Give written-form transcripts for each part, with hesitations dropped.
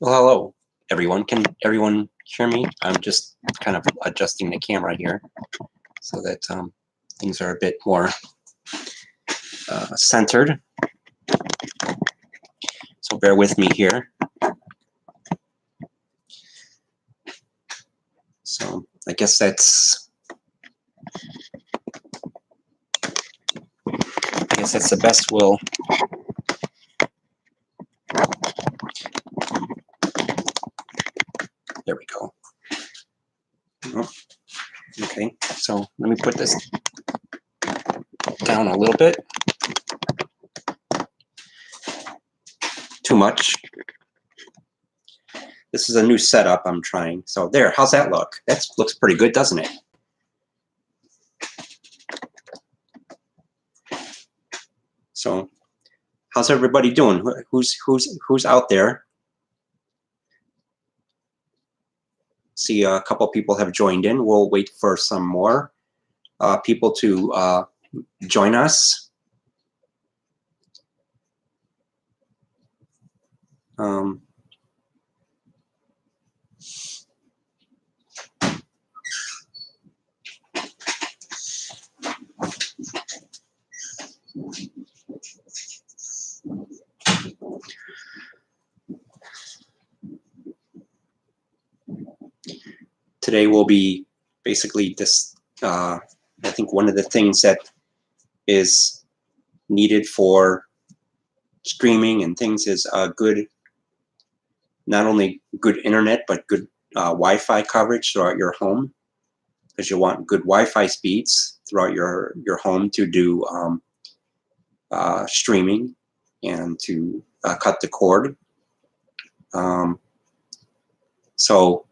Well, hello, everyone. Can everyone hear me? I'm just kind of adjusting the camera here so that things are a bit more centered. So bear with me here. So I guess that's the best we'll. There we go. Oh, okay, so let me put this down a little bit. Too much. This is a new setup I'm trying. So there, how's that look? That looks pretty good, doesn't it? So how's everybody doing? Who's out there? See, a couple people have joined in. We'll wait for some more people to join us. Today will be basically this. I think one of the things that is needed for streaming and things is good, not only good internet, but good Wi-Fi coverage throughout your home, because you want good Wi-Fi speeds throughout your home to do streaming and to cut the cord. So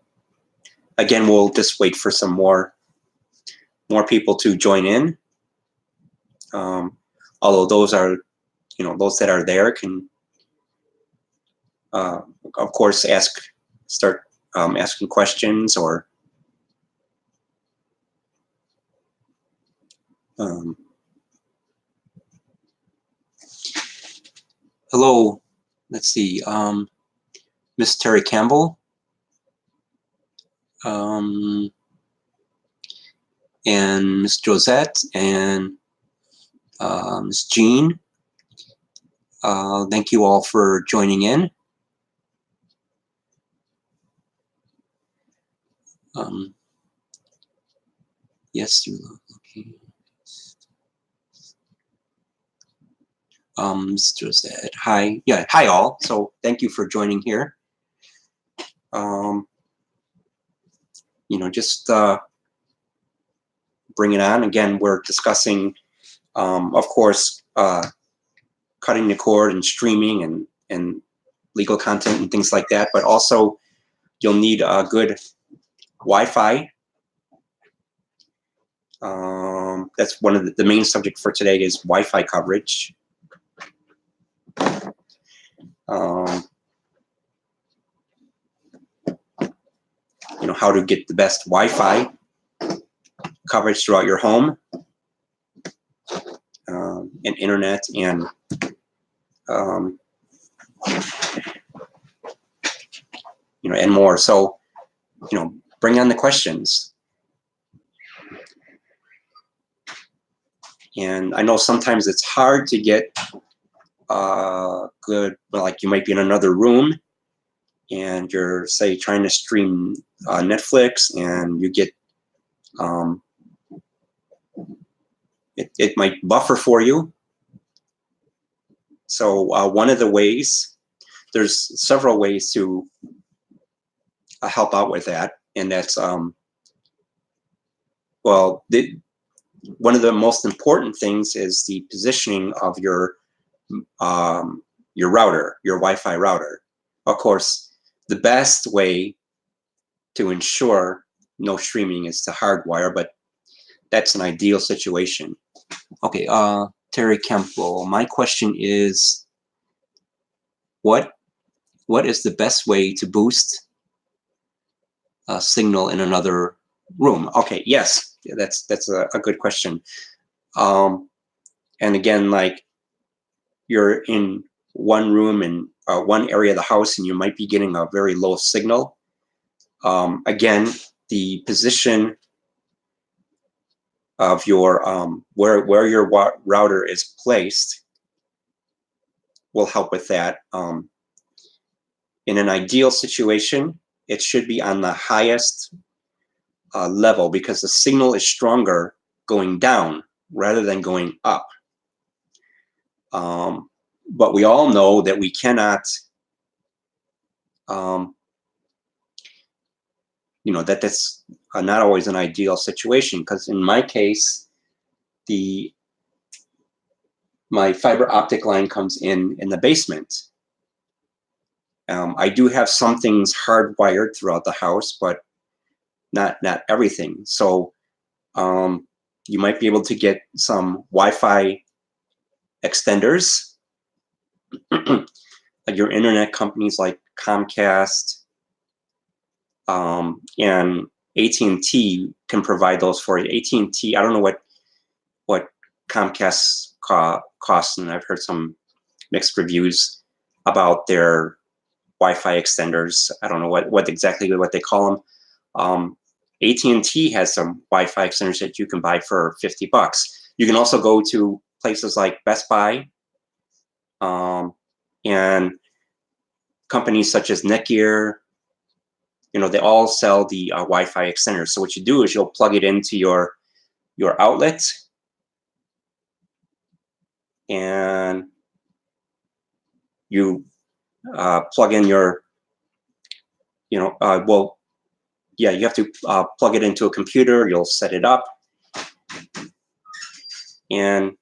again, we'll just wait for some more people to join in. Although those are, those that are there can, of course, start asking questions or hello. Let's see, Miss Terry Campbell. And Miss Josette and Miss Jean. Thank you all for joining in. Yes, you okay. Miss Josette, hi. Yeah, hi all. So thank you for joining here. Just bring it on. Again, we're discussing, of course, cutting the cord and streaming and legal content and things like that, but also you'll need a good Wi-Fi. That's one of the main subject for today is Wi-Fi coverage. How to get the best Wi-Fi coverage throughout your home, and internet, and and more. So, bring on the questions. And I know sometimes it's hard to get good, like you might be in another room and you're, say, trying to stream Netflix, and you get it might buffer for you. So one of the ways, there's several ways to help out with that, and that's one of the most important things is the positioning of your router, your Wi-Fi router. Of course, the best way to ensure no streaming is to hardwire, but that's an ideal situation. Okay, Terry Campbell, my question is, what is the best way to boost a signal in another room? Okay, yes, that's a good question. And again, like you're in one room and one area of the house, and you might be getting a very low signal. Again, the position of your where your router is placed will help with that. In an ideal situation, it should be on the highest level because the signal is stronger going down rather than going up. But we all know that we cannot, that's not always an ideal situation, because in my case, my fiber optic line comes in the basement. I do have some things hardwired throughout the house, but not everything. So you might be able to get some Wi-Fi extenders. Your internet companies like Comcast and AT&T can provide those for you. AT&T, I don't know what Comcast costs, and I've heard some mixed reviews about their Wi-Fi extenders. I don't know what exactly they call them. AT&T has some Wi-Fi extenders that you can buy for $50. You can also go to places like Best Buy and companies such as Netgear. They all sell the Wi-Fi extenders. So what you do is you'll plug it into your outlet, and you plug in your, you have to plug it into a computer. You'll set it up, and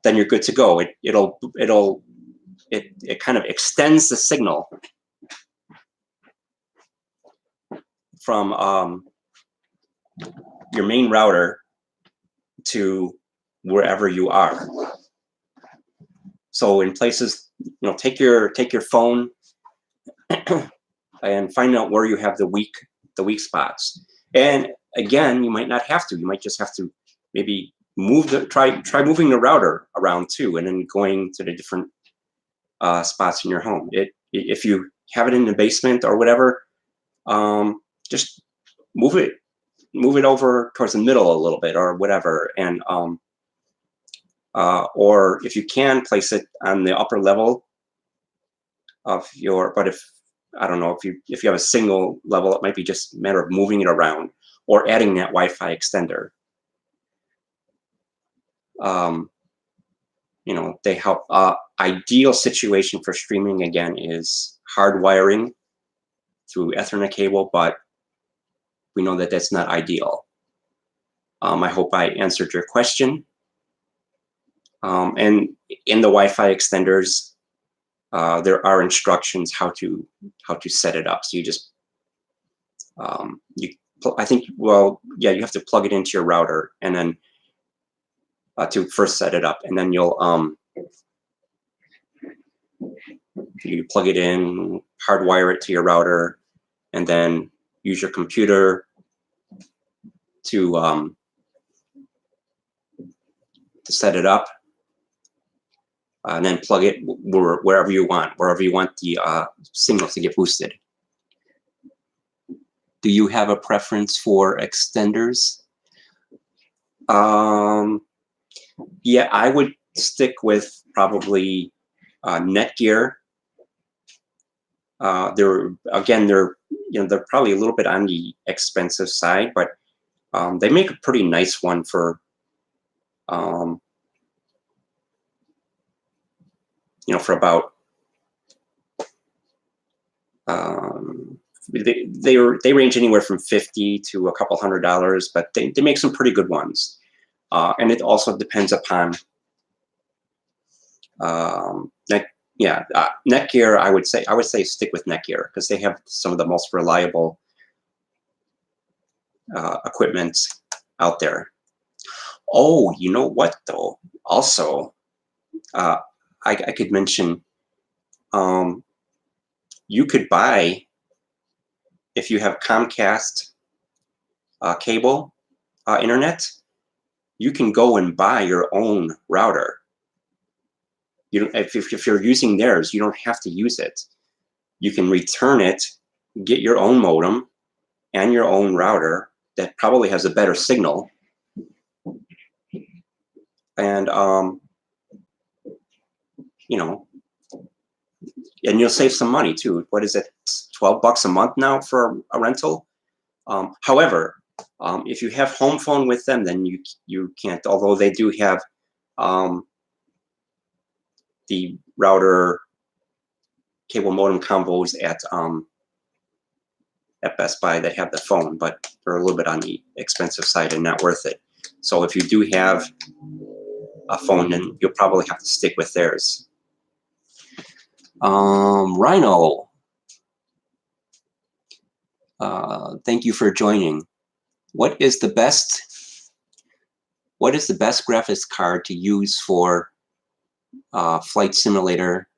then you're good to go. It kind of extends the signal from your main router to wherever you are. So in places, take your phone and find out where you have the weak spots. And again, you might not have to. You might just have to maybe try moving the router around too, and then going to the different spots in your home. If you have it in the basement or whatever, just move it over towards the middle a little bit or whatever, and or if you can, place it on the upper level of your. But if you have a single level, it might be just a matter of moving it around or adding that Wi-Fi extender. They help. Ideal situation for streaming, again, is hardwiring through Ethernet cable, but we know that that's not ideal. I hope I answered your question. And in the Wi-Fi extenders, there are instructions how to set it up. So you just you have to plug it into your router, and then to first set it up, and then you'll you plug it in, hardwire it to your router, and then use your computer to set it up, and then plug it wherever you want the signal to get boosted. Do you have a preference for extenders? Yeah, I would stick with probably Netgear. They're probably a little bit on the expensive side, but they make a pretty nice one for for about they range anywhere from $50 to a couple $100, but they make some pretty good ones. And it also depends upon Netgear. I would say stick with Netgear because they have some of the most reliable equipment out there. Oh, you know what though? Also, I could mention you could buy, if you have Comcast cable internet, you can go and buy your own router. You don't, if you're using theirs, you don't have to use it. You can return it, get your own modem and your own router that probably has a better signal, and you know, and you'll save some money too. What is it, $12 a month now for a rental? However, if you have home phone with them, then you can't. Although they do have the router cable modem combos at Best Buy that have the phone, but they're a little bit on the expensive side and not worth it. So if you do have a phone, then you'll probably have to stick with theirs. Rhino, thank you for joining. What is the best graphics card to use for Flight Simulator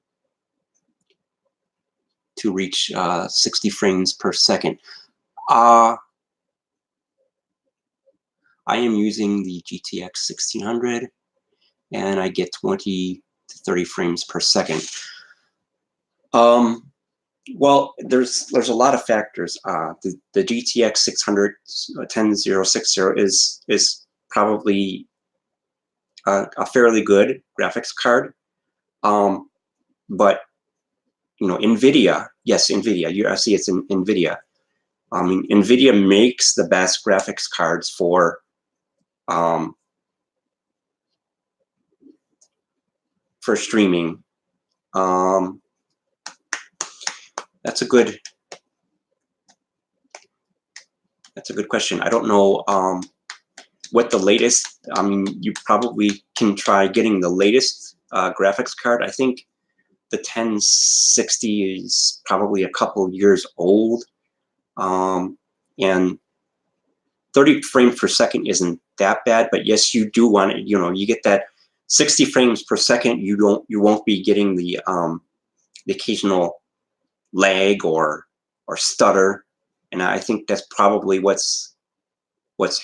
to reach 60 frames per second? I am using the GTX 1600, and I get 20 to 30 frames per second. Well, there's a lot of factors. The GTX 600 10060 is probably a fairly good graphics card, but you know, NVIDIA, yes, NVIDIA. I see it's in NVIDIA. NVIDIA makes the best graphics cards for streaming. That's a good question. I don't know what the latest. You probably can try getting the latest graphics card. I think the 1060 is probably a couple years old, and 30 frames per second isn't that bad. But yes, you do want it. You know, you get that 60 frames per second. You won't be getting the occasional lag or stutter, and I think that's probably what's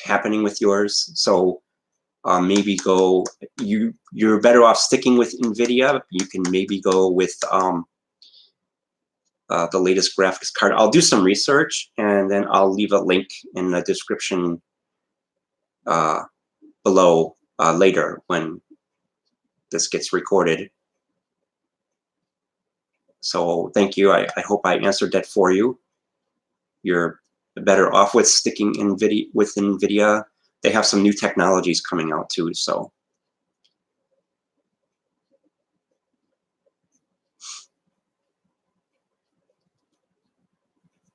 happening with yours. So maybe you're better off sticking with NVIDIA. You can maybe go with the latest graphics card. I'll do some research, and then I'll leave a link in the description below later when this gets recorded. So thank you. I hope I answered that for you. You're better off with sticking with NVIDIA. They have some new technologies coming out too. So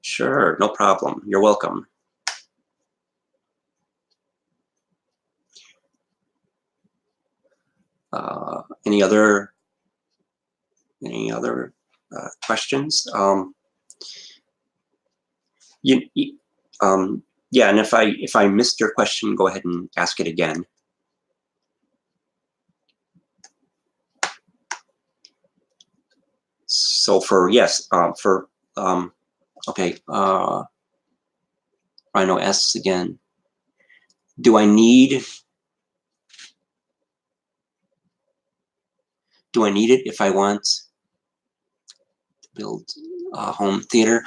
sure, no problem. You're welcome. Any other questions? Yeah, and if I missed your question, go ahead and ask it again. So okay, Rhino asks again, do I need it if I want to build a home theater?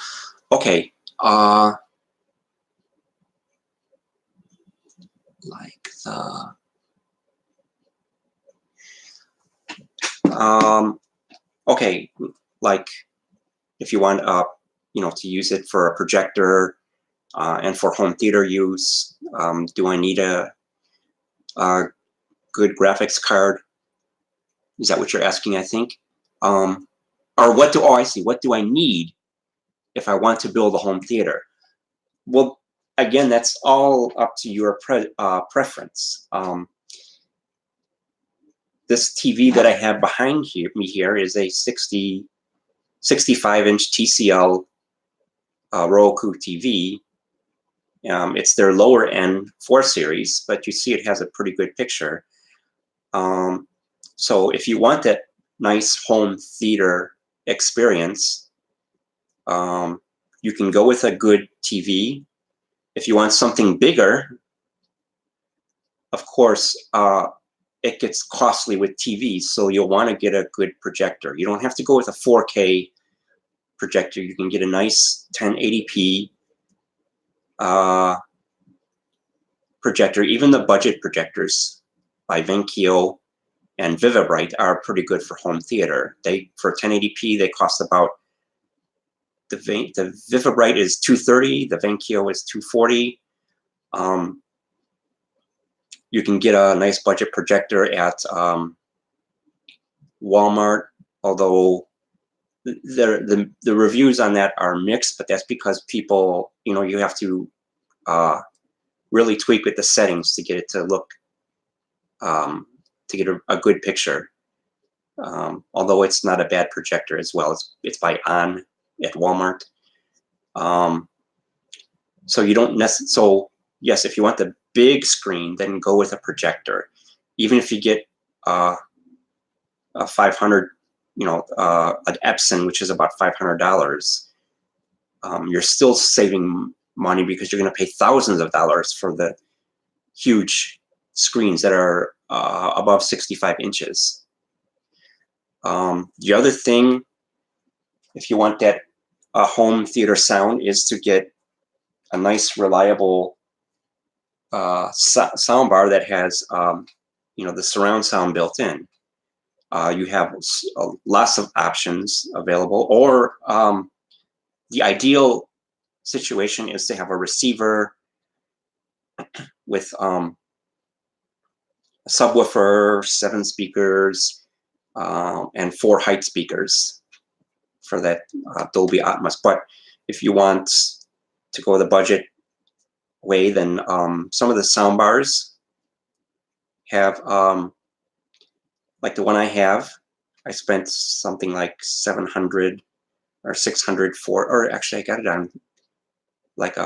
Okay, like okay, like if you want to use it for a projector and for home theater use, do I need a good graphics card? Is that what you're asking, I think? Or what do I need if I want to build a home theater? Well, again, that's all up to your preference. This TV that I have behind me here is a 65-inch TCL Roku TV. It's their lower end 4 series, but you see it has a pretty good picture. So if you want that nice home theater experience, you can go with a good TV. If you want something bigger, of course, it gets costly with TVs, so you'll want to get a good projector. You don't have to go with a 4K projector. You can get a nice 1080p projector. Even the budget projectors by Venkio and Vivabright are pretty good for home theater. For 1080p, they cost about, the Vivabright is $230, the Venkio is $240. You can get a nice budget projector at Walmart, although the reviews on that are mixed, but that's because people, you have to really tweak with the settings to get it to look, to get a good picture. Although it's not a bad projector as well. It's by On at Walmart. So you don't necessarily, so yes, if you want the big screen, then go with a projector. Even if you get a 500, an Epson, which is about $500, you're still saving money because you're going to pay thousands of dollars for the huge screens that are above 65 inches. The other thing, if you want that home theater sound, is to get a nice, reliable sound bar that has, the surround sound built in. You have lots of options available, or the ideal situation is to have a receiver with a subwoofer, 7 speakers, and 4 height speakers for that Dolby Atmos. But if you want to go the budget way, then some of the sound bars have, like the one I have, I spent something like $700 or $600 for, or actually I got it on like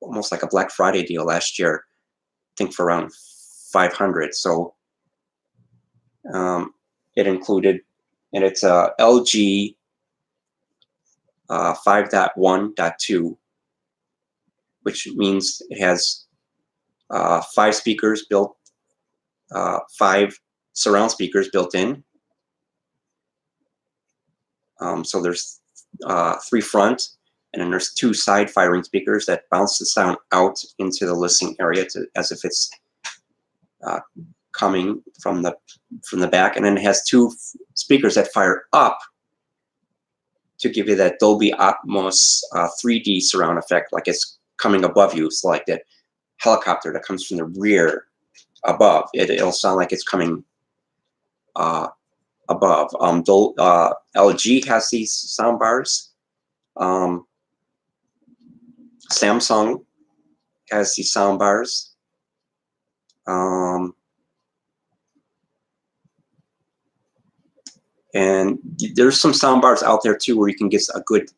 almost like a Black Friday deal last year, I think for around $500. So it included, and it's a LG 5.1.2, which means it has 5 speakers built, 5 surround speakers built in. So there's 3 front, and then there's 2 side firing speakers that bounce the sound out into the listening area as if it's coming from the back, and then it has 2 speakers that fire up to give you that Dolby Atmos 3D surround effect, like it's coming above you. So like that helicopter that comes from the rear above, it'll sound like it's coming above. LG has these sound bars. Samsung has these sound bars. And there's some sound bars out there too where you can get a good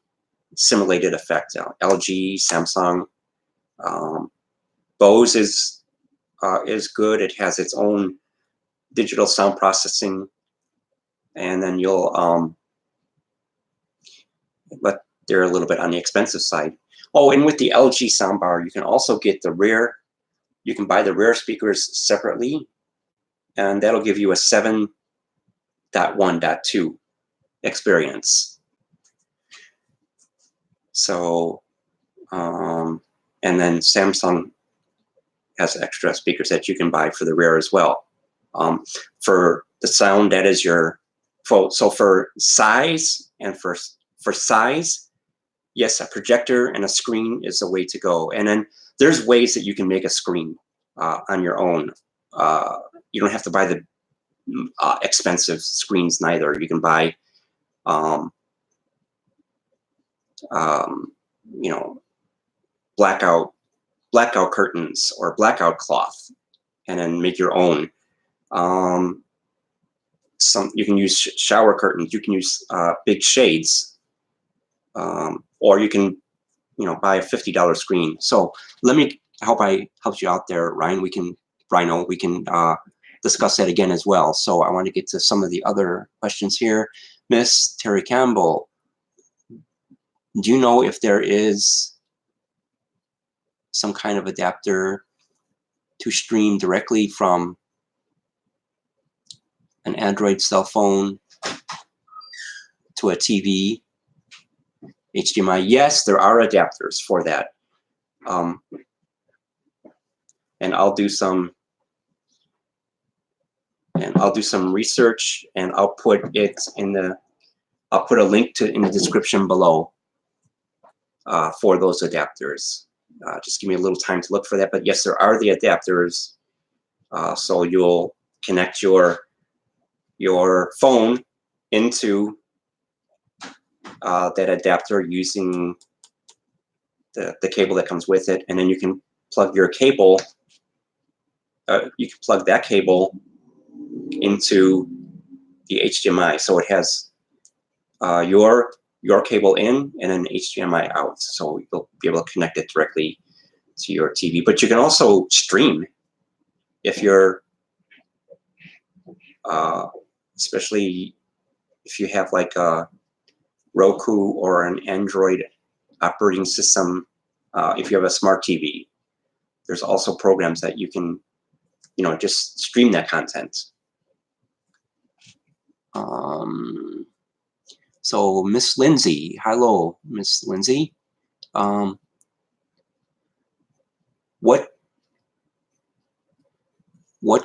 simulated effect. LG, Samsung, Bose is good. It has its own digital sound processing, and then but they're a little bit on the expensive side. Oh, and with the LG soundbar, you can also get the rear. You can buy the rear speakers separately, and that'll give you a 7.1.2 experience. So, and then Samsung has extra speakers that you can buy for the rear as well. For the sound, that is your, so for size and for size, yes, a projector and a screen is the way to go. And then there's ways that you can make a screen on your own. You don't have to buy the expensive screens neither. You can buy, blackout curtains or blackout cloth, and then make your own. You can use shower curtains. You can use big shades, or you can, buy a $50 screen. So I hope I helped you out there, Rhino. We can discuss that again as well. So I want to get to some of the other questions here. Miss Terry Campbell, do you know if there is some kind of adapter to stream directly from an Android cell phone to a TV, HDMI. Yes, there are adapters for that. And I'll do some research, and I'll put it in the a link in the description below for those adapters. Just give me a little time to look for that. But yes, there are the adapters. So you'll connect your phone into that adapter using the cable that comes with it, and then you can plug your cable. You can plug that cable into the HDMI, so it has your cable in and an HDMI out, so you'll be able to connect it directly to your TV. But you can also stream if you're, especially if you have like a Roku or an Android operating system. If you have a smart TV, there's also programs that you can, just stream that content. So Miss Lindsay, hello, Miss Lindsay. What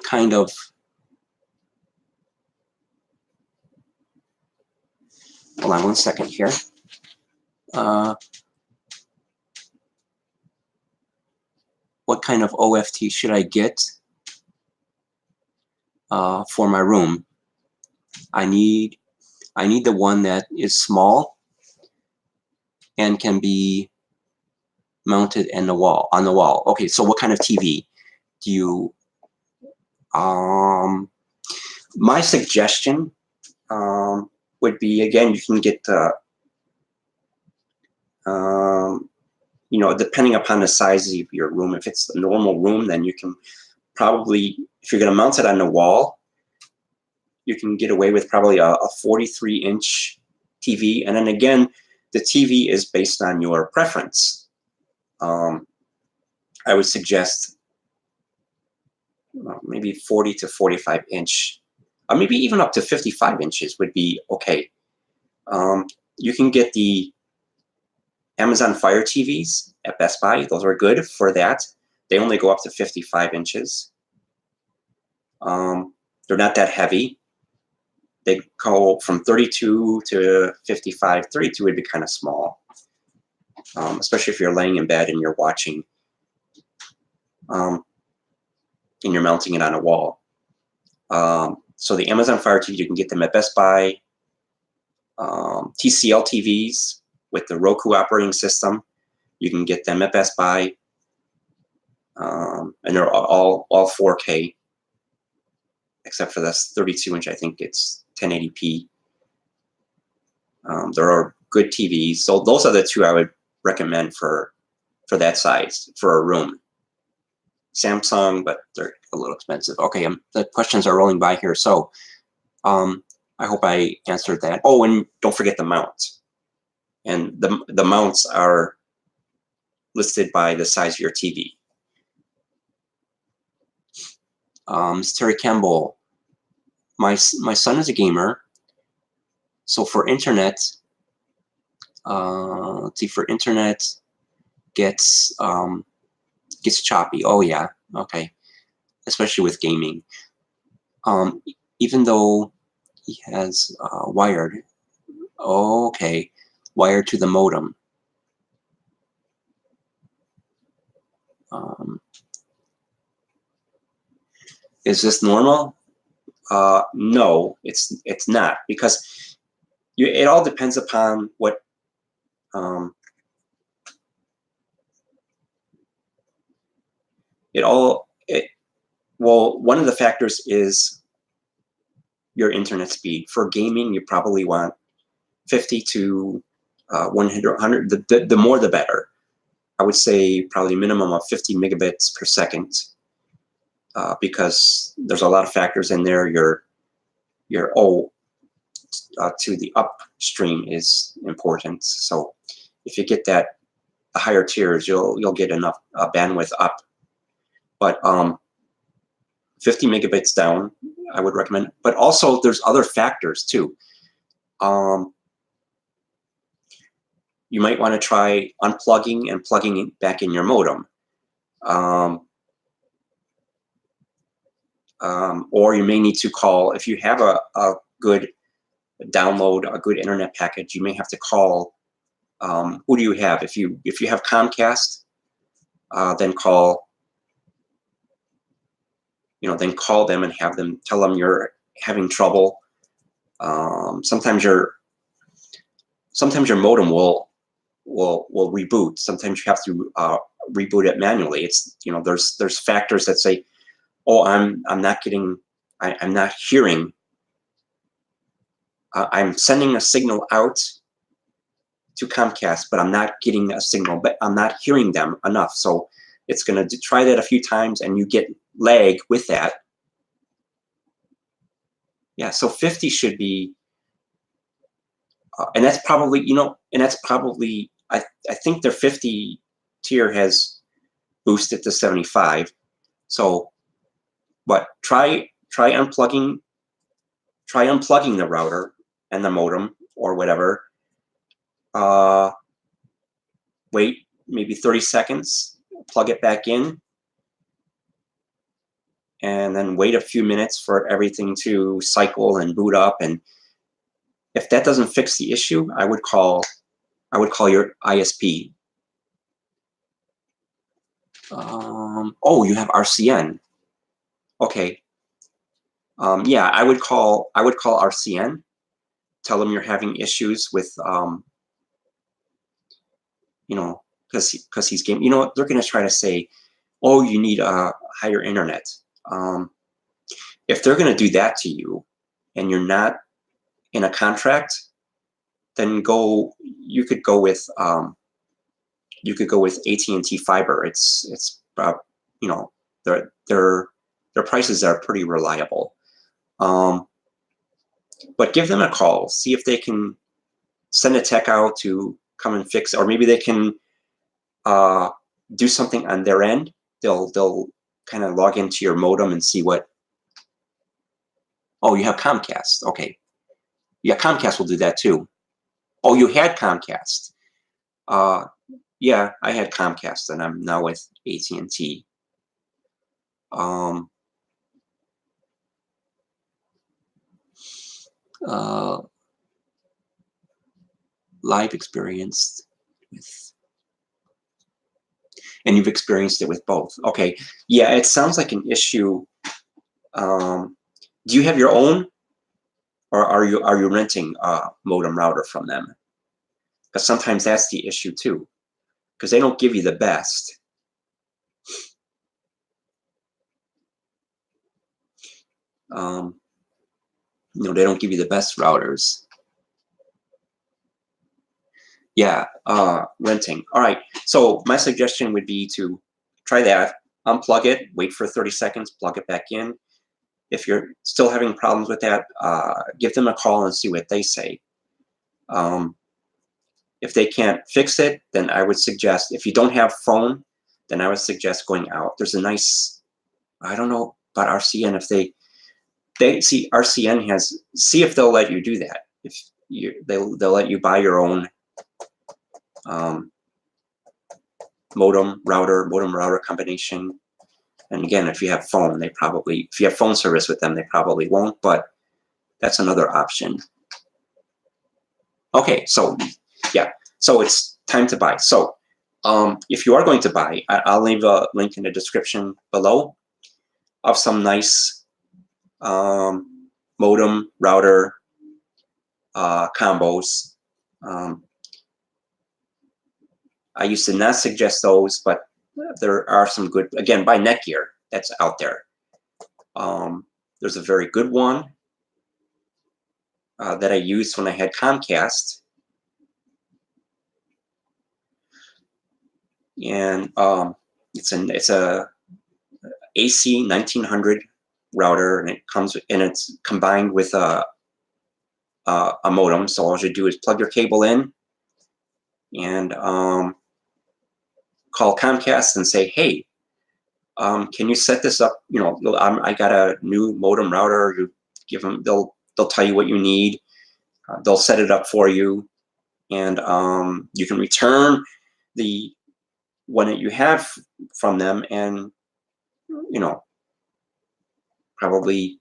kind of hold on one second here. What kind of OFT should I get for my room? I need the one that is small and can be mounted on the wall. Okay, so what kind of TV do you? My suggestion would be, again, you can get depending upon the size of your room. If it's a normal room, then you can probably, if you're going to mount it on the wall, you can get away with probably a 43-inch TV. And then again, the TV is based on your preference. I would suggest maybe 40 to 45 inch, or maybe even up to 55 inches would be okay. You can get the Amazon Fire TVs at Best Buy. Those are good for that. They only go up to 55 inches. They're not that heavy. They go from 32 to 55. 32 would be kind of small, especially if you're laying in bed and you're watching, and you're mounting it on a wall. So the Amazon Fire TV, you can get them at Best Buy. TCL TVs with the Roku operating system, you can get them at Best Buy, and they're all 4K, except for this 32-inch. I think it's 1080p. There are good TVs, so those are the two I would recommend for that size for a room. Samsung, but they're a little expensive. Okay, the questions are rolling by here, so I hope I answered that. Oh, and don't forget the mount. And the mounts are listed by the size of your TV. Terry Campbell, my son is a gamer, so for internet, let's see, for internet gets choppy. Oh yeah, okay, especially with gaming. Even though he has wired, okay, wired to the modem. Is this normal? No, it's not, because it all depends upon what well, one of the factors is your internet speed. For gaming, you probably want 50 to 100. The more the better. I would say probably minimum of 50 megabits per second, because there's a lot of factors in there. Your to the upstream is important. So if you get that, the higher tiers, you'll get enough bandwidth up. But 50 megabits down, I would recommend. But also, there's other factors too. You might want to try unplugging and plugging it back in your modem. Or you may need to call, if you have a good download, a good internet package, you may have to call, who do you have? If you have Comcast, then call, then call them and have them, tell them you're having trouble. Sometimes your modem will reboot. Sometimes you have to reboot it manually. It's, there's factors that say, oh, I'm not getting, I'm not hearing. I'm sending a signal out to Comcast, but I'm not getting a signal, but I'm not hearing them enough. So it's going to try that a few times, and you get lag with that. Yeah, so 50 should be, and that's probably, and that's probably, I think their 50 tier has boosted to 75. So, but try unplugging the router and the modem or whatever. Wait maybe 30 seconds, plug it back in, and then wait a few minutes for everything to cycle and boot up. And if that doesn't fix the issue, I would call your ISP. Oh, you have RCN. Okay. Yeah, I would call RCN. Tell them you're having issues with, because he's game. They're going to try to say, oh, you need a higher internet. If they're going to do that to you, and you're not in a contract, then you could go with AT&T Fiber. It's their prices are pretty reliable. But give them a call, see if they can send a tech out to come and fix it, or maybe they can do something on their end. They'll kind of log into your modem and see what. Oh, you have Comcast. Okay, yeah, Comcast will do that too. Oh, you had Comcast. Yeah, I had Comcast, and I'm now with AT&T. Live experienced with, and you've experienced it with both. Okay, yeah, it sounds like an issue. Do you have your own, or are you renting a modem router from them? Because sometimes that's the issue too, because they don't give you the best. They don't give you the best routers. Yeah, renting. All right, so my suggestion would be to try that, unplug it, wait for 30 seconds, plug it back in. If you're still having problems with that, give them a call and see what they say. If they can't fix it, then I would suggest, if you don't have phone, then I would suggest going out. There's a nice, I don't know about RCN, if they see RCN has, see if they'll let you do that. If they'll let you buy your own modem router combination. And again, if you have phone, if you have phone service with them, they probably won't, but that's another option. Okay, so yeah, so it's time to buy. So if you are going to buy, I'll leave a link in the description below of some nice modem router combos. I used to not suggest those, but there are some good, again, by Netgear, that's out there. There's a very good one that I used when I had Comcast. And it's a AC1900 router, and it's combined with a modem. So all you do is plug your cable in and call Comcast and say, hey, can you set this up? You know, I got a new modem router. You give them, they'll tell you what you need. They'll set it up for you, and you can return the one that you have from them, and you know, probably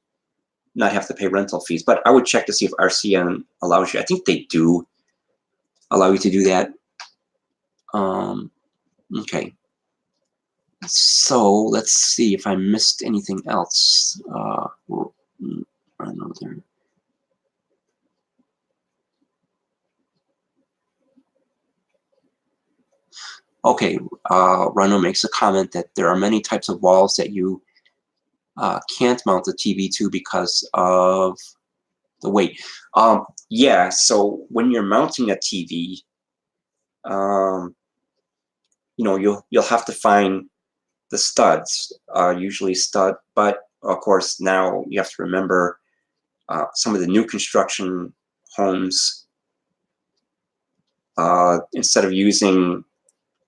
not have to pay rental fees. But I would check to see if RCN allows you. I think they do allow you to do that. Okay. So let's see if I missed anything else. I don't know there. Okay, Rhino makes a comment that there are many types of walls that you can't mount the TV to because of the weight. Yeah, so when you're mounting a TV, you know, you'll have to find the studs, usually stud, but of course now you have to remember some of the new construction homes, instead of using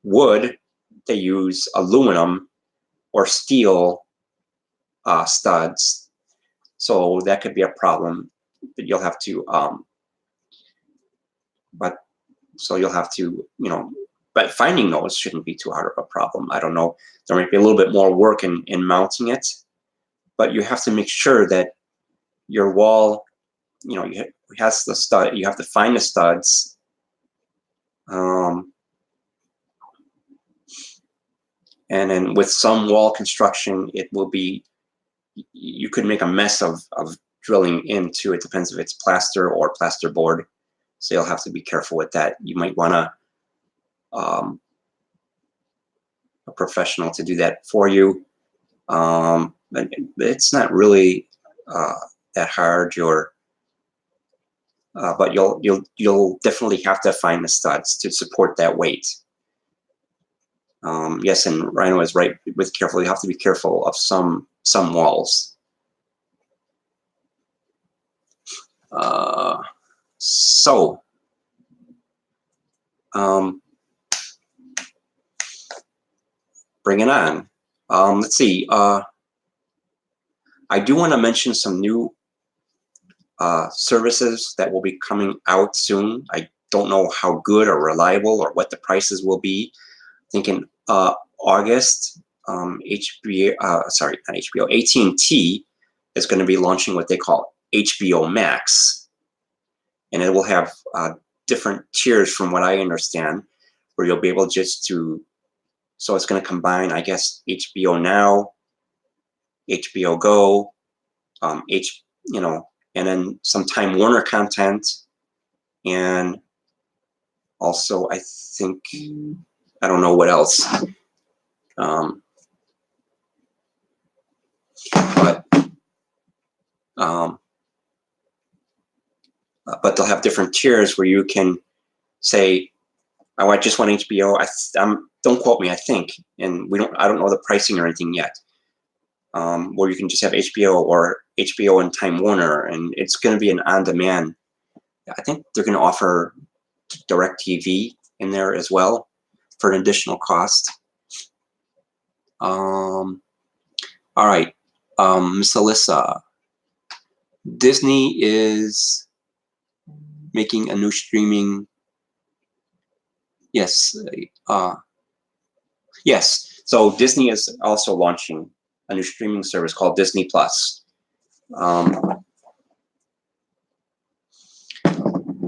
wood, they use aluminum or steel studs. So that could be a problem, but you'll have to, you know, but finding those shouldn't be too hard of a problem. I don't know. There might be a little bit more work in mounting it, but you have to make sure that your wall, you know, has the stud. You have to find the studs. And then with some wall construction, it will be, you could make a mess of drilling into it. Depends if it's plaster or plasterboard. So you'll have to be careful with that. You might want a professional to do that for you. It's not really that hard. But you'll definitely have to find the studs to support that weight. Yes, and Rhino is right with careful. You have to be careful of some walls. So bring it on. Let's see. I do want to mention some new services that will be coming out soon. I don't know how good or reliable or what the prices will be. I think in August, AT&T is going to be launching what they call HBO Max, and it will have different tiers from what I understand, where you'll be able just to, so it's going to combine, I guess, HBO Now, HBO Go, you know, and then some Time Warner content, and also I think, I don't know what else. But they'll have different tiers where you can say, I just want HBO. Don't quote me, I think, and I don't know the pricing or anything yet. Where you can just have HBO or HBO and Time Warner, and it's going to be an on-demand. I think they're going to offer DirecTV in there as well for an additional cost. All right, Miss Alyssa, Disney is making a new streaming. Yes, yes. So Disney is also launching a new streaming service called Disney Plus.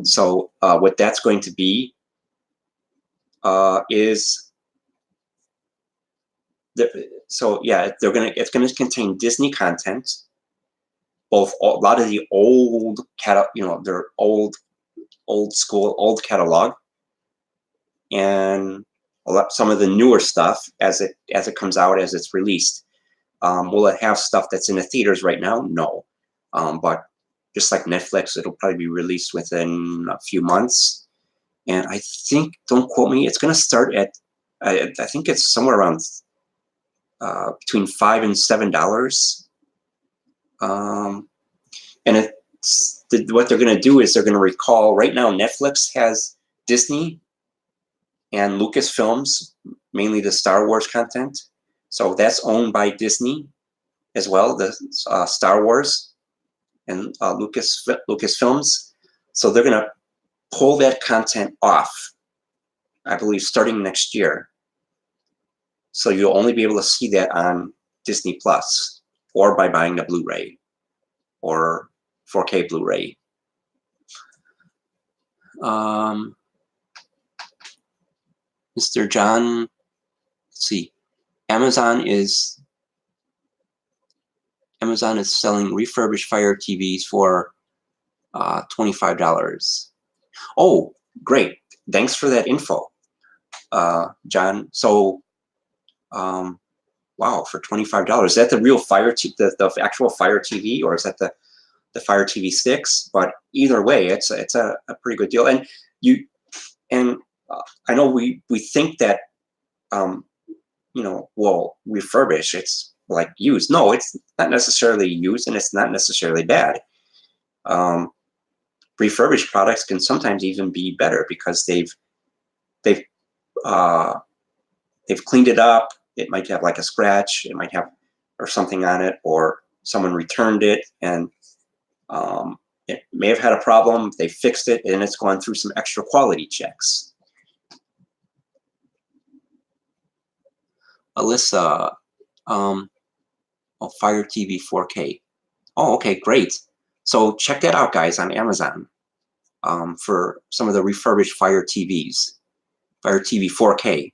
So what that's going to be is it's going to contain Disney content, both a lot of the old their old catalog, and some of the newer stuff as it comes out, as it's released. Will it have stuff that's in the theaters right now? No, but just like Netflix, it'll probably be released within a few months. And I think, don't quote me, it's going to start at, I think it's somewhere around between $5 and $7. And what they're going to do is they're going to recall, right now Netflix has Disney and Lucasfilms, mainly the Star Wars content. So that's owned by Disney as well, the Star Wars and Lucasfilms. So they're going to pull that content off, I believe, starting next year. So you'll only be able to see that on Disney Plus or by buying the Blu-ray or 4K Blu-ray. Mr. John, let's see. Amazon is selling refurbished Fire TVs for $25. Oh, great! Thanks for that info, John. So, wow, for $25, is that the real the actual Fire TV, or is that the Fire TV sticks? But either way, it's a pretty good deal. And I know we think that well, refurbish, it's like used. No, it's not necessarily used, and it's not necessarily bad. Refurbished products can sometimes even be better because they've cleaned it up. It might have like a scratch, it might have or something on it, or someone returned it and it may have had a problem. They fixed it and it's gone through some extra quality checks. Alyssa, Fire TV 4K. Oh, okay, great. So check that out, guys, on Amazon for some of the refurbished Fire TVs, Fire TV 4K.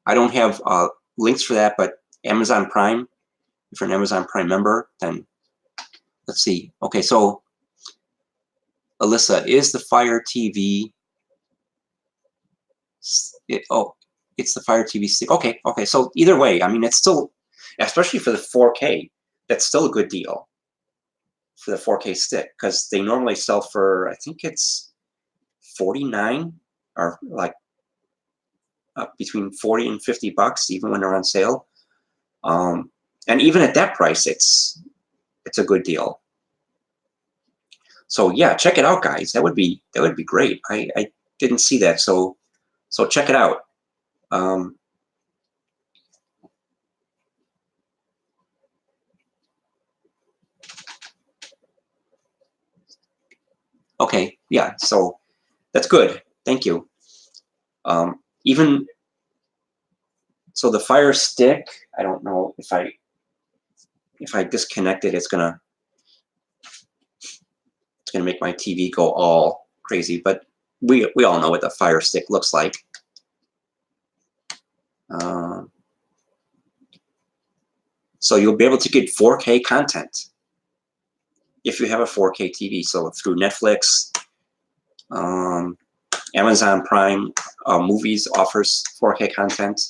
I don't have links for that, but Amazon Prime, if you're an Amazon Prime member, then let's see. Okay, so Alyssa, is the Fire TV... it's the Fire TV stick. Okay, so either way, I mean, it's still, especially for the 4K, that's still a good deal for the 4K stick, because they normally sell for, I think it's $49, or like between 40 and 50 bucks, even when they're on sale. And even at that price, it's a good deal. So yeah, check it out, guys. That would be great. I didn't see that, so check it out. Okay, yeah, so that's good. Thank you. Even so, the Fire Stick, I don't know if I disconnect it, it's gonna make my TV go all crazy. But we all know what the Fire Stick looks like. So you'll be able to get 4K content if you have a 4K TV. So through Netflix, Amazon Prime Movies offers 4K content.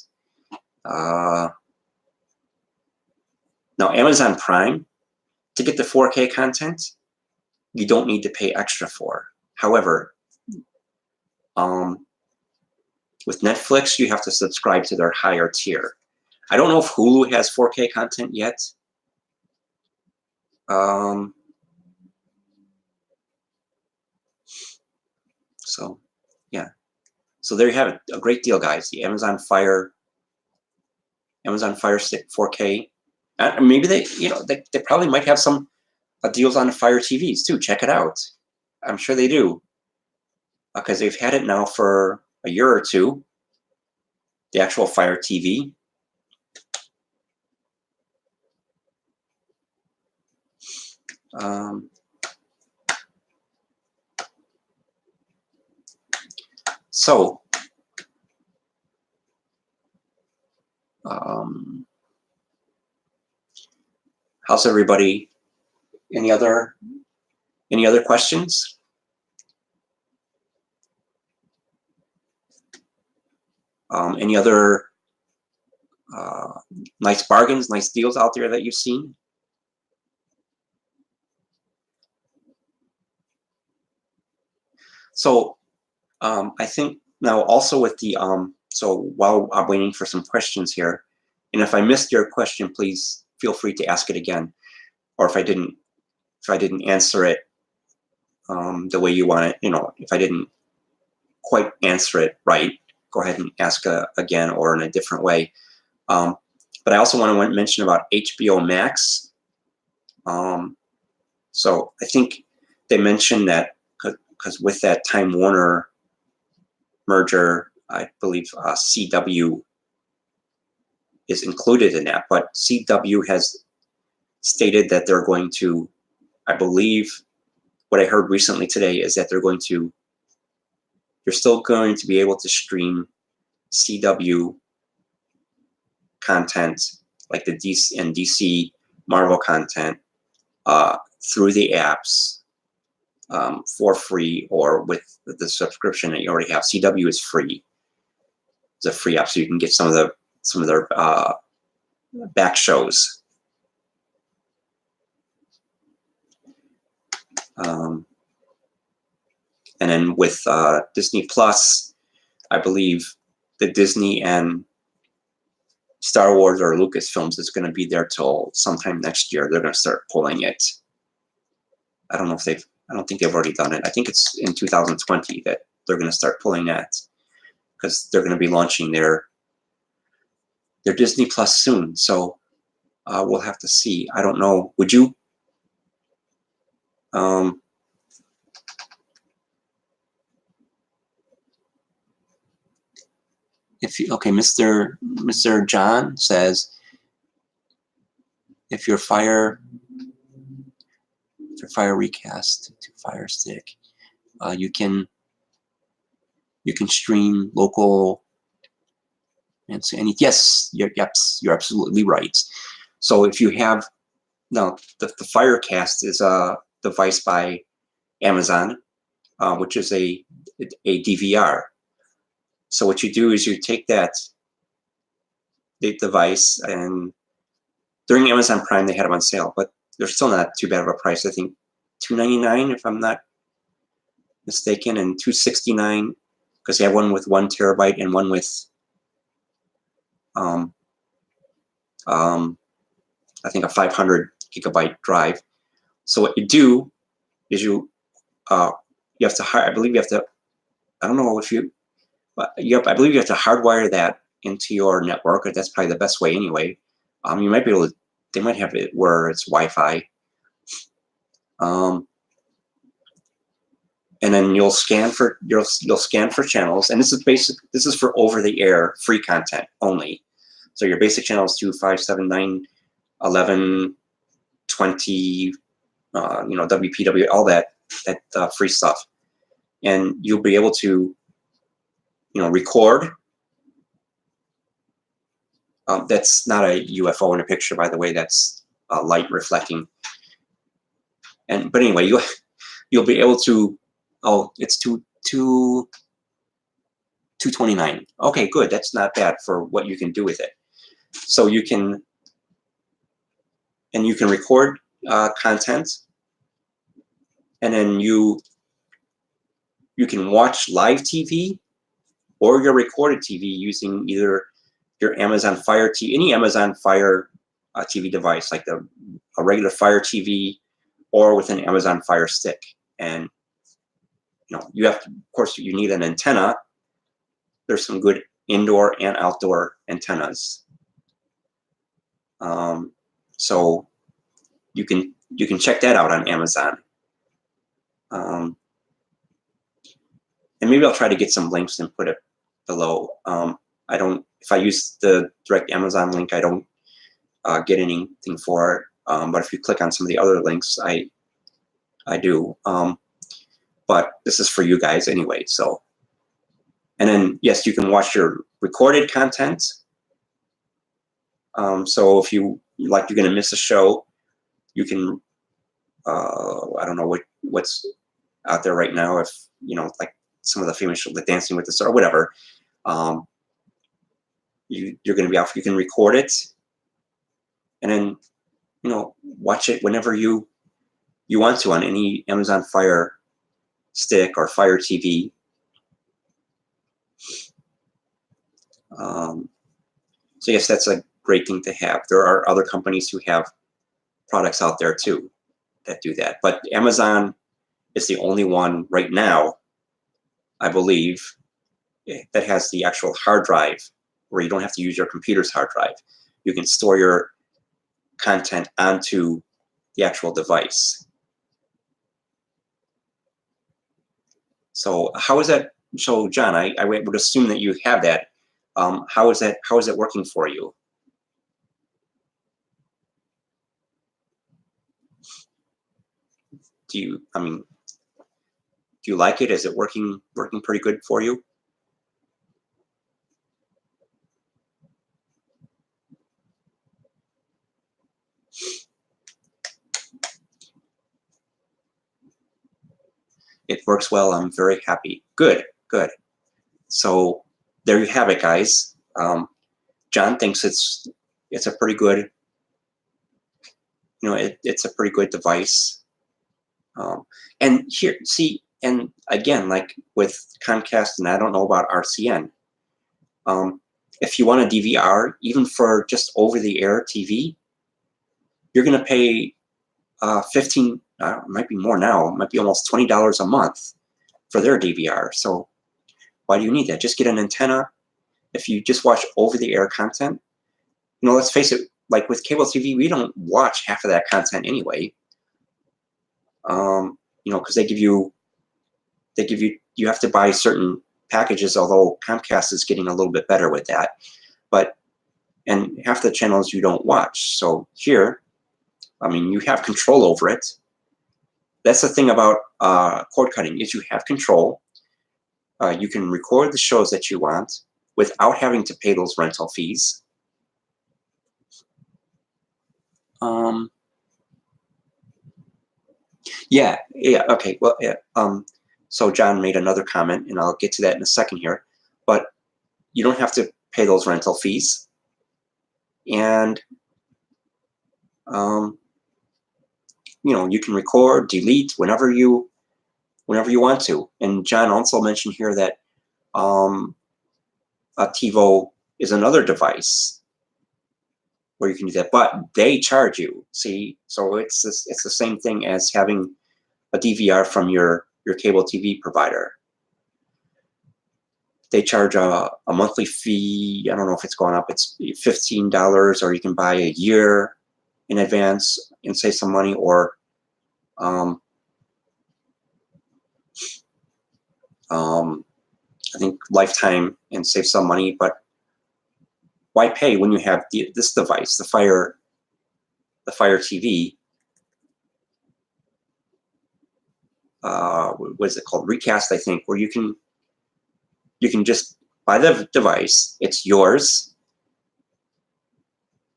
Now, Amazon Prime, to get the 4K content, you don't need to pay extra for. However, with Netflix, you have to subscribe to their higher tier. I don't know if Hulu has 4K content yet. So, yeah. So there you have it. A great deal, guys. The Amazon Fire Stick 4K. Maybe they probably might have some deals on the Fire TVs too. Check it out. I'm sure they do, because they've had it now for a year or two. The actual Fire TV. So, how's everybody? Any other questions? Any other nice bargains, nice deals out there that you've seen? So I think now also with the so while I'm waiting for some questions here, and if I missed your question, please feel free to ask it again, or if I didn't answer it the way you want it, if I didn't quite answer it right, go ahead and ask again or in a different way. But I also want to mention about HBO Max. So I think they mentioned that because with that Time Warner merger, I believe CW is included in that. But CW has stated that they're going to, I believe, what I heard recently today is that you're still going to be able to stream CW content, like the DC and DC Marvel content, through the apps for free, or with the subscription that you already have. CW is free. It's a free app, so you can get some of their back shows. And then with Disney Plus, I believe the Disney and Star Wars or Lucasfilms is going to be there till sometime next year. They're going to start pulling it. I don't think they've already done it. I think it's in 2020 that they're going to start pulling that, because they're going to be launching their Disney Plus soon. So we'll have to see. I don't know. Would you? Okay, Mr. John says, if your Fire recast to Fire Stick, you can stream local. And yes, you're absolutely right. So if you have now the Firecast is a device by Amazon, which is a DVR. So what you do is you take the device, and during Amazon Prime they had them on sale, but they're still not too bad of a price. I think $2.99 if I'm not mistaken, and $2.69 because they have one with 1 terabyte and one with I think a 500 gigabyte drive. So what you do is you have to hire. I believe you have to. I don't know if you. I believe you have to hardwire that into your network. That's probably the best way anyway. You might be able to. They might have it where it's Wi-Fi. And then you'll scan for channels, and this is for over-the-air free content only. So your basic channels 2, 5, 7, 9, 11, 20, WPW, all that free stuff, and you'll be able to record. That's not a UFO in a picture, by the way. That's light reflecting. But anyway, you'll be able to. Oh, it's $229. Okay, good. That's not bad for what you can do with it. So you can record content, and then you can watch live TV or your recorded TV using either your Amazon Fire TV, any Amazon Fire TV device, like a regular Fire TV, or with an Amazon Fire Stick. And you have to, of course, you need an antenna. There's some good indoor and outdoor antennas. So you can check that out on Amazon. And maybe I'll try to get some links and put it below. If I use the direct Amazon link, I don't get anything for it. But if you click on some of the other links, I do. But this is for you guys anyway. So, and then yes, you can watch your recorded content. So if you're going to miss a show, you can. I don't know what's out there right now. If like some of the famous shows, like Dancing with the Stars or whatever, you're going to be off. You can record it, and then watch it whenever you want to on any Amazon Fire Stick or Fire TV. So yes, that's a great thing to have. There are other companies who have products out there too that do that, but Amazon is the only one right now I believe, that has the actual hard drive where you don't have to use your computer's hard drive. You can store your content onto the actual device. So how is that? So John, I would assume that you have that. How is that? How is it working for you? Do you? I mean, do you like it? Is it working pretty good for you? It works well. I'm very happy. Good, good. So there you have it, guys. John thinks it's a pretty good, it's a pretty good device. And here, see, and again, like with Comcast, and I don't know about RCN, if you want a DVR, even for just over-the-air TV, you're going to pay 15, it might be more now, it might be almost $20 a month for their DVR. So why do you need that? Just get an antenna. If you just watch over-the-air content, let's face it, like with cable TV, we don't watch half of that content anyway. Because you have to buy certain packages, although Comcast is getting a little bit better with that. And half the channels you don't watch. So here, I mean, you have control over it. That's the thing about cord cutting, is you have control. You can record the shows that you want without having to pay those rental fees. Yeah, okay. Well, yeah. So John made another comment, and I'll get to that in a second here. But you don't have to pay those rental fees, and you can record, delete whenever you want to. And John also mentioned here that a TiVo is another device where you can do that, but they charge you. See, so it's the same thing as having a DVR from your cable TV provider. They charge a monthly fee. I don't know if it's gone up. It's $15, or you can buy a year in advance and save some money, or I think lifetime and save some money. But why pay when you have this device, the Fire TV? What is it called? Recast, I think, where you can just buy the device. It's yours.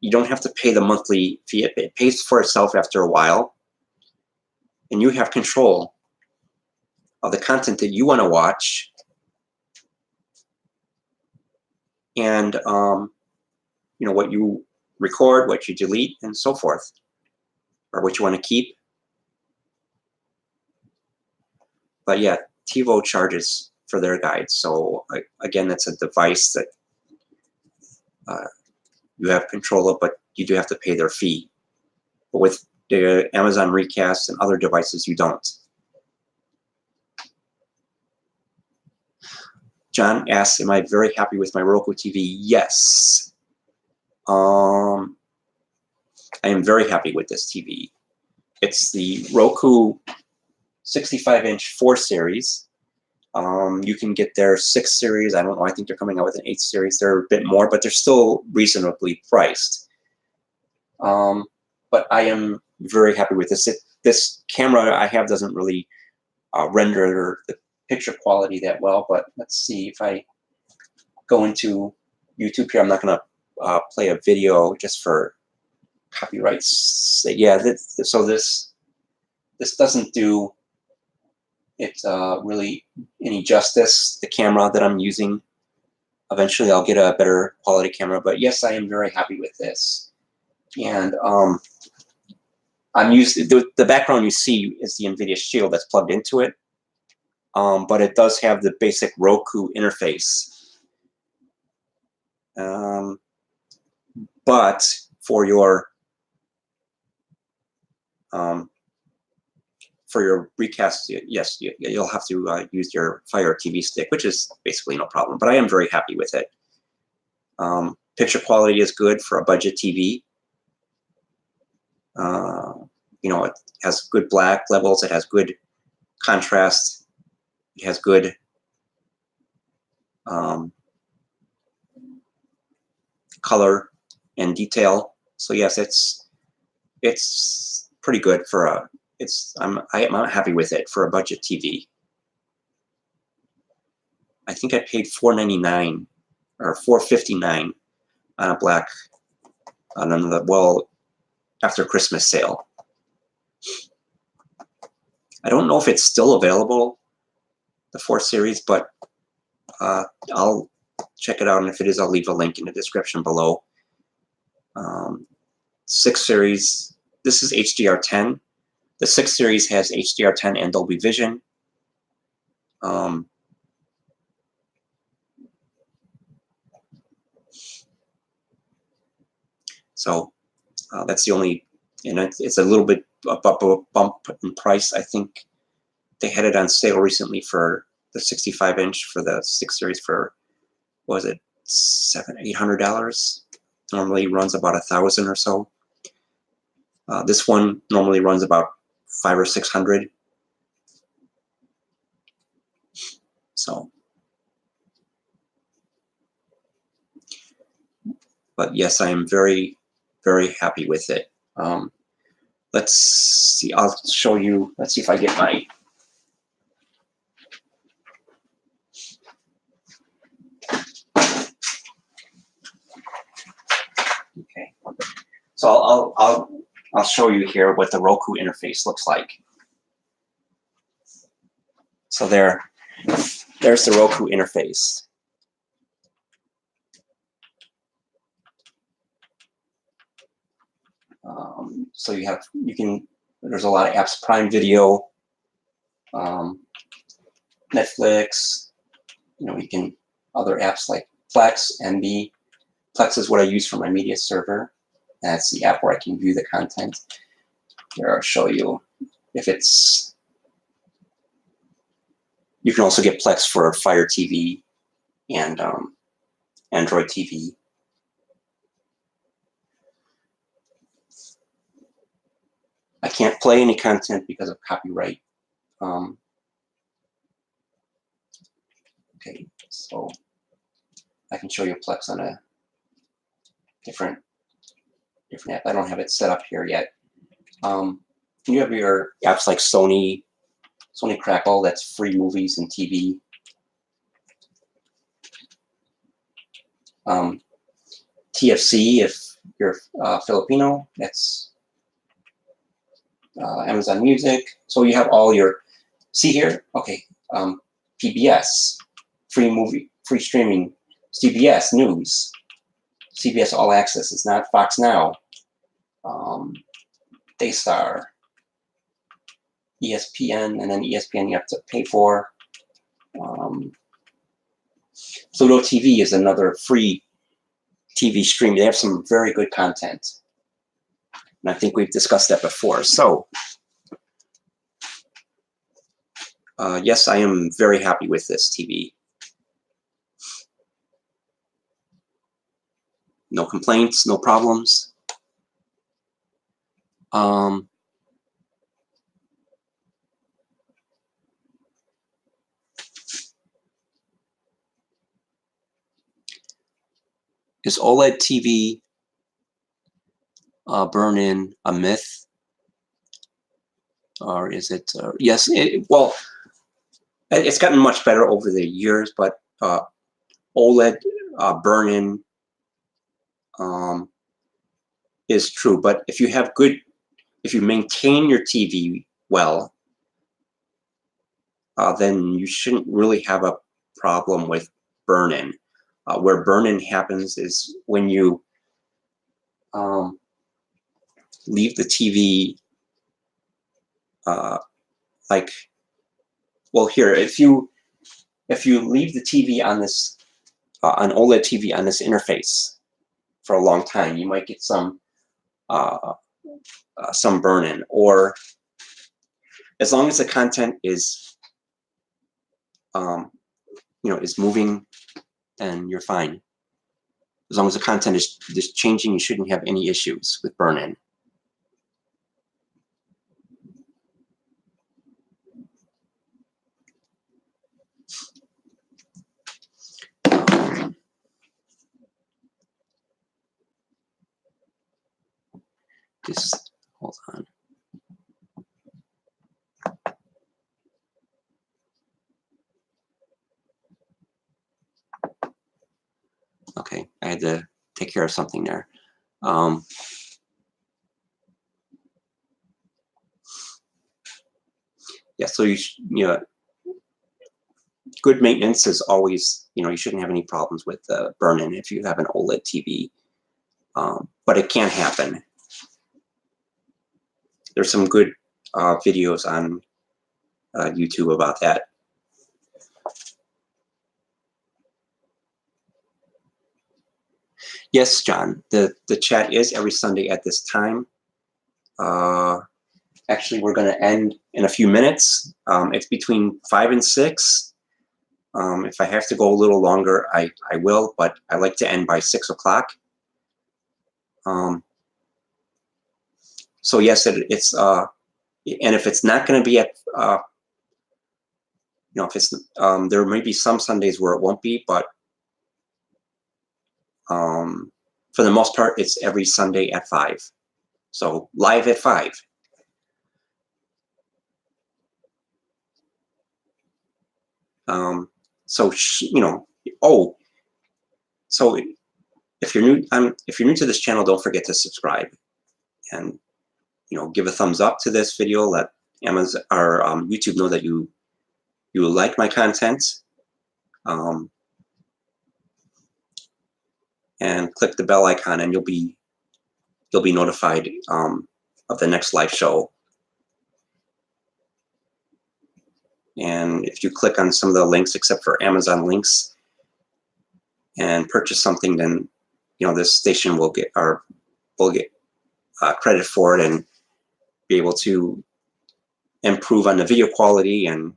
You don't have to pay the monthly fee. It pays for itself after a while, and you have control of the content that you want to watch, and what you record, what you delete, and so forth, or what you want to keep. But yeah, TiVo charges for their guides. So again, that's a device that you have control of, but you do have to pay their fee. But with the Amazon Recast and other devices, you don't. John asks, am I very happy with my Roku TV? Yes. I am very happy with this TV. It's the Roku 65-inch 4 series. You can get their 6 series. I don't know. I think they're coming out with an 8 series. They're a bit more, but they're still reasonably priced. But I am very happy with this. This camera I have doesn't really render the picture quality that well, but let's see if I go into YouTube here. I'm not going to play a video just for copyrights. Yeah, so this doesn't do it really any justice, the camera that I'm using. Eventually I'll get a better quality camera, but yes, I am very happy with this. And I'm used the background you see is the NVIDIA Shield that's plugged into it, but it does have the basic Roku interface. But for your for your recast, yes, you'll have to use your Fire TV stick, which is basically no problem. But I am very happy with it. Picture quality is good for a budget TV. You know, it has good black levels. It has good contrast. It has good color and detail. So yes, it's pretty good for a. I'm happy with it for a budget TV. I think I paid $4.99 or $4.59 on a black on the after Christmas sale. I don't know if it's still available, the 4 series, but I'll check it out, and if it is, I'll leave a link in the description below. 6 series, this is HDR10. The 6 series has HDR10 and Dolby Vision. So that's the only, and it's a little bit of a bump in price. I think they had it on sale recently for the 65-inch for the 6 series for, what was it, $800? Normally runs about $1,000 or so. This one normally runs about $500 or $600. So, but yes, I am very, very happy with it. Let's see. I'll show you. Let's see if I get my. Okay. So I'll show you here what the Roku interface looks like. So there's the Roku interface. So there's a lot of apps, Prime Video, Netflix, other apps like Plex, MB. Plex is what I use for my media server. That's the app where I can view the content. Here, I'll show you if it's. You can also get Plex for Fire TV and Android TV. I can't play any content because of copyright. Okay, so I can show you Plex on a different app. I don't have it set up here yet. You have your apps like Sony Crackle, that's free movies and TV. TFC, if you're Filipino, that's Amazon Music. So you have all your, see here, okay, PBS, free streaming, CBS News, CBS All Access. It's not Fox Now, Daystar, ESPN, and then ESPN you have to pay for. Pluto TV is another free TV stream. They have some very good content. And I think we've discussed that before. So, yes, I am very happy with this TV. No complaints, no problems. Is OLED TV burn-in a myth? Or is it, yes, well, it's gotten much better over the years, but OLED burn-in is true. But if you maintain your TV well, then you shouldn't really have a problem with burn-in. Where burn-in happens is when you leave the TV like, well, here, if you leave the TV on this an OLED TV on this interface for a long time, you might get some burn-in. Or as long as the content is, is moving, then you're fine. As long as the content is just changing, you shouldn't have any issues with burn-in. Just hold on. Okay, I had to take care of something there. Yeah, so good maintenance is always, you shouldn't have any problems with burn-in if you have an OLED TV, but it can happen. There's some good videos on YouTube about that. Yes, John, the chat is every Sunday at this time. Actually, we're going to end in a few minutes. It's between 5 and 6. If I have to go a little longer, I will, but I like to end by 6 o'clock. So yes, it's and if it's not going to be at, if it's there may be some Sundays where it won't be, but for the most part, it's every Sunday at 5. So live at 5. So so if you're new to this channel, don't forget to subscribe and give a thumbs up to this video. Let Amazon or YouTube know that you like my content, and click the bell icon, and you'll be notified of the next live show. And if you click on some of the links, except for Amazon links, and purchase something, then this station will get credit for it and be able to improve on the video quality and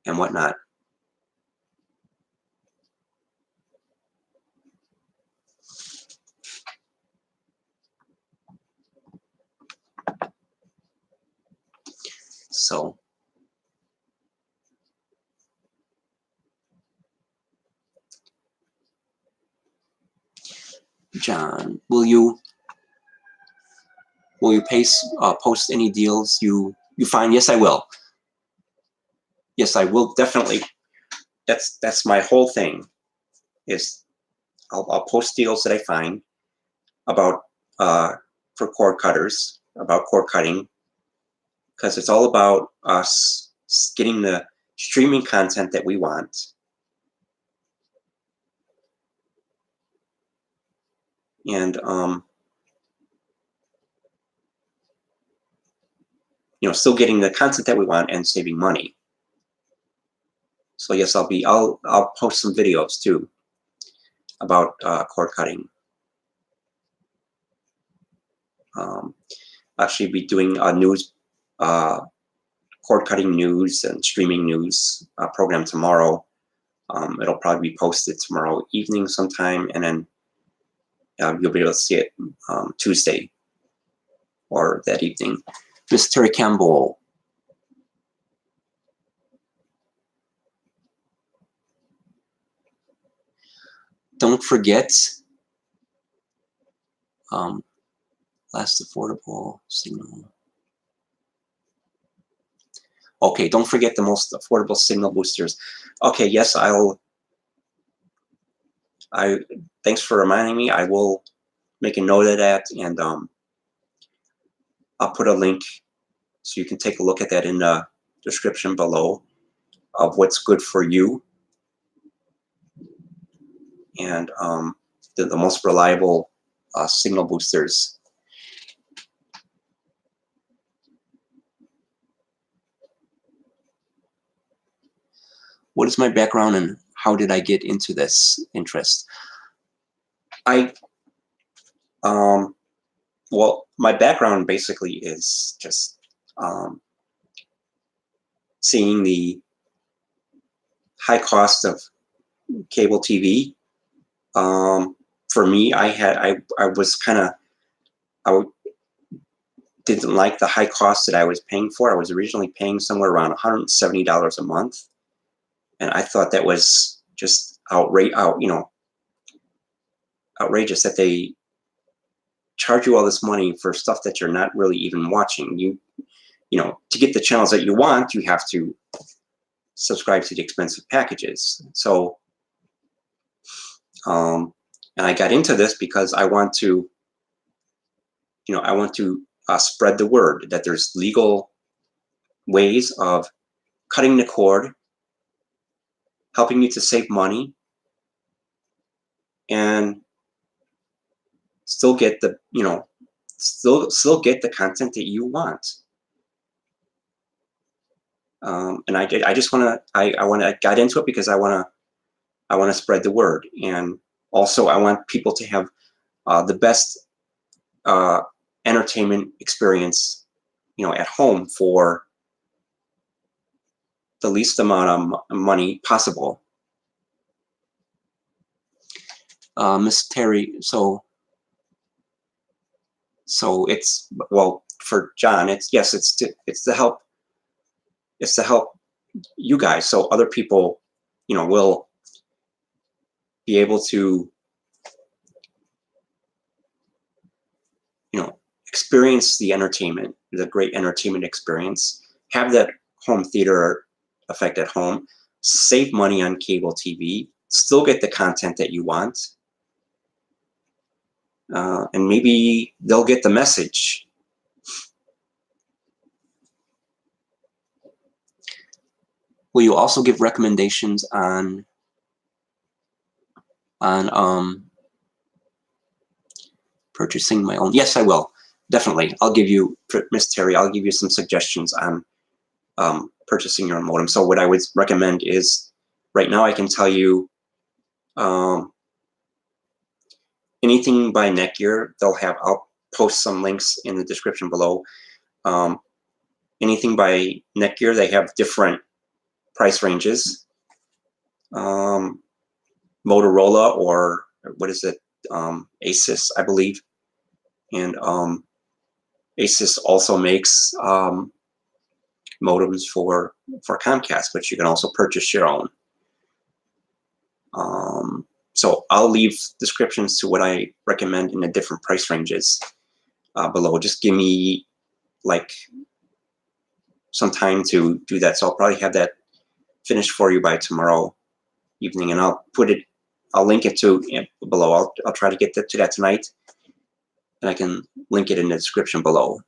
whatnot. So John, will you post any deals you find? Yes, I will. Yes, I will definitely. That's my whole thing. Is I'll post deals that I find about for cord cutters, about cord cutting, because it's all about us getting the streaming content that we want. And still getting the content that we want and saving money. So yes, I'll post some videos too about cord cutting. Actually be doing a news cord cutting news and streaming news program tomorrow. It'll probably be posted tomorrow evening sometime, and then you'll be able to see it Tuesday or that evening. Miss Terry Campbell. Don't forget, last affordable signal. Okay, don't forget the most affordable signal boosters. Okay, yes, thanks for reminding me. I will make a note of that, and I'll put a link so you can take a look at that in the description below of what's good for you, and the most reliable signal boosters. What is my background and how did I get into this interest? Well, my background basically is just seeing the high cost of cable TV. For me, I was kind of, I didn't like the high cost that I was paying for. I was originally paying somewhere around $170 a month, and I thought that was just outrageous that they charge you all this money for stuff that you're not really even watching. To get the channels that you want, you have to subscribe to the expensive packages. So, and I got into this because I want to, spread the word that there's legal ways of cutting the cord, helping you to save money, and still get the, still get the content that you want. And I got into it because I want to spread the word, and also I want people to have the best entertainment experience, at home for the least amount of money possible. Miss Terry, so it's, well, for John, it's to help you guys, so other people, will be able to, experience the entertainment, the great entertainment experience, have that home theater effect at home, save money on cable TV, still get the content that you want, and maybe they'll get the message. Will you also give recommendations on purchasing my own? Yes, I will. Definitely. I'll give you, Miss Terry, I'll give you some suggestions on purchasing your own modem. So what I would recommend is, right now I can tell you anything by Netgear, I'll post some links in the description below. Anything by Netgear, they have different price ranges. Motorola, or what is it, Asus, I believe. And Asus also makes modems for Comcast, but you can also purchase your own. So I'll leave descriptions to what I recommend in the different price ranges below. Just give me like some time to do that. So I'll probably have that finished for you by tomorrow evening, and I'll link it to below. I'll try to get to that tonight, and I can link it in the description below.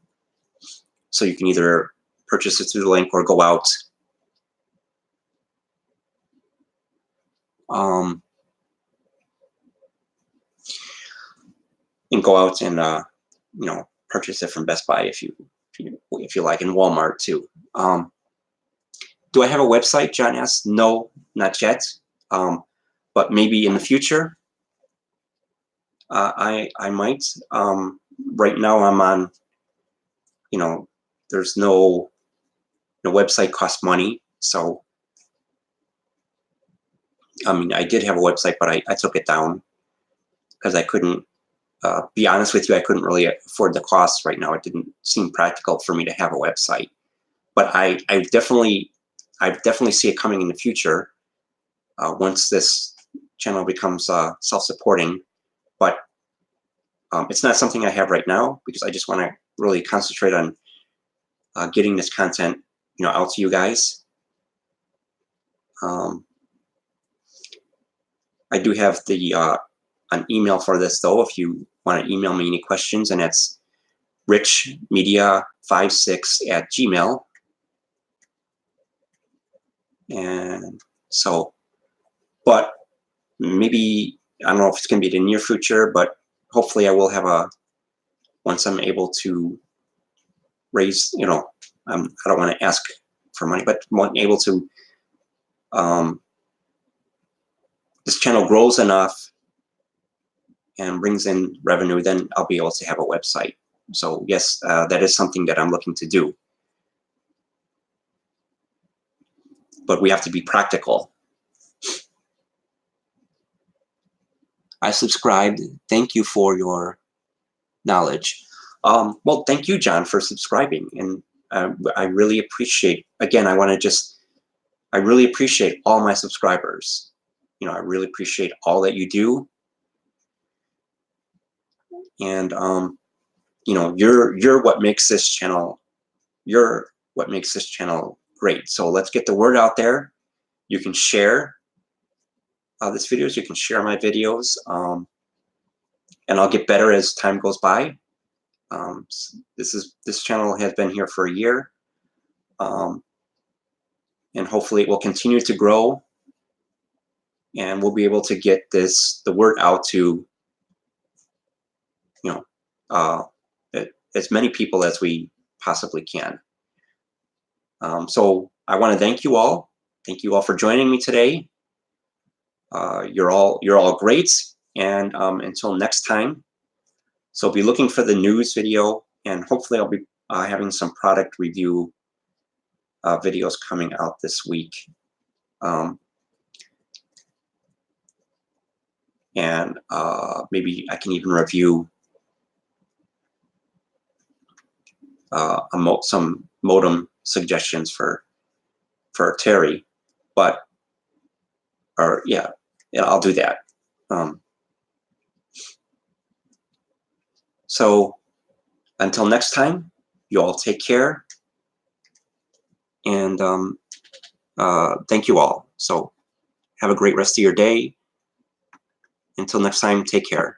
So you can either purchase it through the link or go out and purchase it from Best Buy if you like, in Walmart too. Do I have a website? John asks. No, not yet. But maybe in the future, I might. Right now I'm on. There's no website costs money, so I did have a website, but I took it down because I couldn't. Be honest with you, I couldn't really afford the costs right now. It didn't seem practical for me to have a website, but I definitely see it coming in the future once this channel becomes self-supporting. But it's not something I have right now because I just want to really concentrate on getting this content out to you guys. I do have an email for this though, if you want to email me any questions, and it's richmedia56@gmail.com. And so, but maybe, I don't know if it's going to be in the near future, but hopefully I will have once I'm able to raise, I don't want to ask for money, but I'm able to, this channel grows enough and brings in revenue, then I'll be able to have a website. So yes, that is something that I'm looking to do. but we have to be practical. I subscribed. Thank you for your knowledge. Well, thank you, John, for subscribing, and I really appreciate. Again, I really appreciate all my subscribers. You know, I really appreciate all that you do, and you know, you're what makes this channel. You're what makes this channel great. So let's get the word out there. You can share this videos. You can share my videos, and I'll get better as time goes by. This channel has been here for a year, and hopefully it will continue to grow, and we'll be able to get the word out to, you know, as many people as we possibly can. So I want to thank you all. Thank you all for joining me today. You're all great, and until next time. So be looking for the news video, and hopefully I'll be having some product review videos coming out this week. And maybe I can even review some modem suggestions for Terry, yeah, I'll do that. So until next time, you all take care, and thank you all. So have a great rest of your day. Until next time, take care.